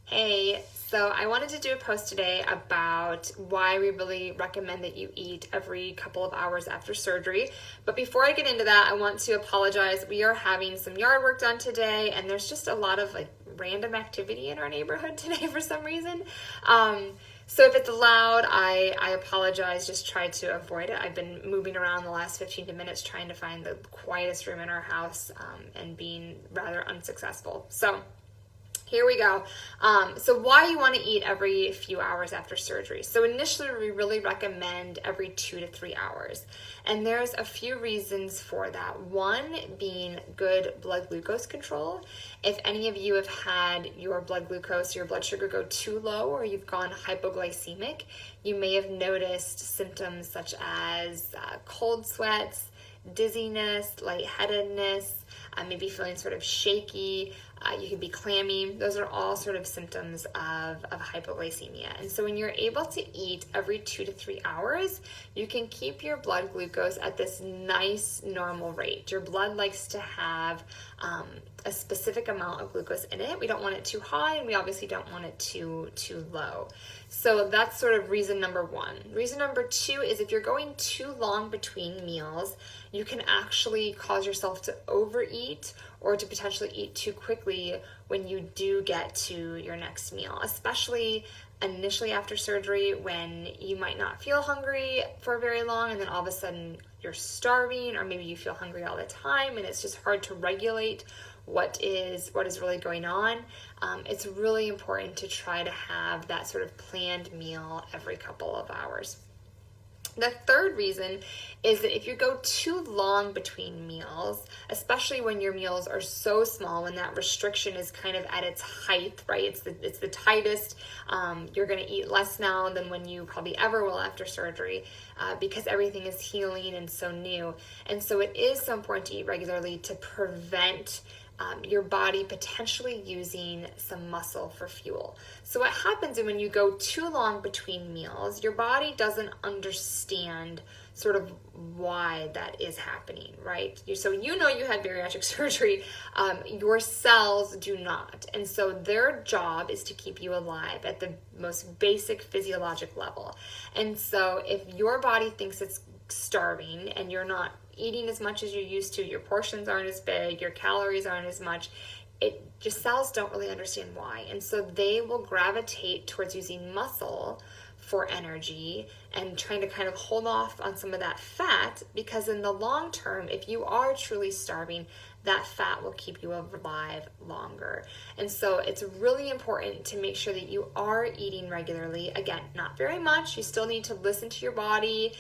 Hey, so I wanted to do a post today about why we really recommend that you eat every couple of hours after surgery. But before I get into that, I want to apologize. We are having some yard work done today, and there's just a lot of random activity in our neighborhood today for some reason. So if it's loud, I apologize. Just try to avoid it. I've been moving around the last 15 minutes trying to find the quietest room in our house and being rather unsuccessful. So here we go. So why you want to eat every few hours after surgery. So initially we really recommend every 2 to 3 hours. And there's a few reasons for that. One being good blood glucose control. If any of you have had your blood glucose, your blood sugar go too low, or you've gone hypoglycemic, you may have noticed symptoms such as cold sweats, dizziness, lightheadedness, maybe feeling sort of shaky. You could be clammy. Those are all sort of symptoms of hypoglycemia. And so when you're able to eat every 2 to 3 hours, you can keep your blood glucose at this nice normal rate. Your blood likes to have a specific amount of glucose in it. We don't want it too high, and we obviously don't want it too low. So that's sort of reason number one. Reason number two is if you're going too long between meals, you can actually cause yourself to overeat or to potentially eat too quickly when you do get to your next meal, especially initially after surgery when you might not feel hungry for very long, and then all of a sudden you're starving, or maybe you feel hungry all the time and it's just hard to regulate what is really going on. It's really important to try to have that sort of planned meal every couple of hours. The third reason is that if you go too long between meals, especially when your meals are so small, when that restriction is kind of at its height, right? It's the tightest. You're going to eat less now than when you probably ever will after surgery because everything is healing and so new. And so it is so important to eat regularly to prevent your body potentially using some muscle for fuel. So what happens when you go too long between meals, your body doesn't understand sort of why that is happening, right? So you know you had bariatric surgery, your cells do not. And so their job is to keep you alive at the most basic physiologic level. And so if your body thinks it's starving and you're not eating as much as you used to, your portions aren't as big, your calories aren't as much, your cells don't really understand why. And so they will gravitate towards using muscle for energy and trying to kind of hold off on some of that fat, because in the long term, if you are truly starving, that fat will keep you alive longer. And so it's really important to make sure that you are eating regularly. Again, not very much. You still need to listen to your body.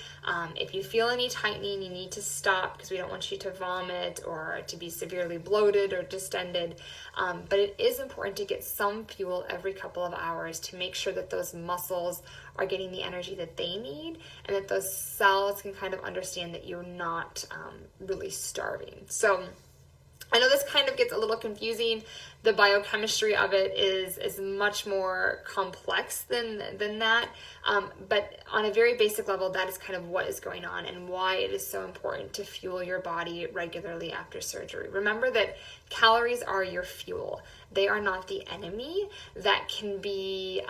If you feel any tightening, you need to stop because we don't want you to vomit or to be severely bloated or distended. But it is important to get some fuel every couple of hours to make sure that those muscles are getting the energy that they need and that those cells can kind of understand that you're not really starving. So I know this kind of gets a little confusing. The biochemistry of it is much more complex than that. But on a very basic level, that is kind of what is going on and why it is so important to fuel your body regularly after surgery. Remember that calories are your fuel. They are not the enemy. That can be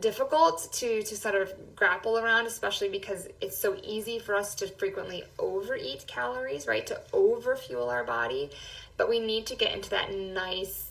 difficult to sort of grapple around, especially because it's so easy for us to frequently overeat calories, right? To overfuel our body. But we need to get into that nice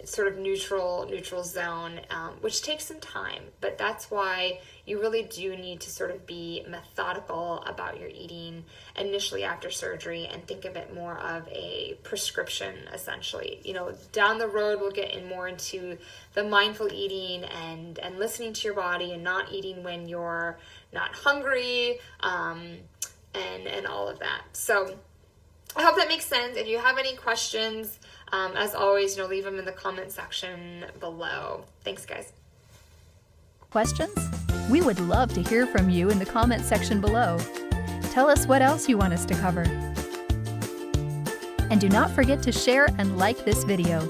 sort of neutral zone, which takes some time. But that's why you really do need to sort of be methodical about your eating initially after surgery and think of it more of a prescription, essentially. You know, down the road, we'll get more into the mindful eating and listening to your body and not eating when you're not hungry and all of that. So I hope that makes sense. If you have any questions, as always, leave them in the comment section below. Thanks, guys. Questions? We would love to hear from you in the comment section below. Tell us what else you want us to cover. And do not forget to share and like this video.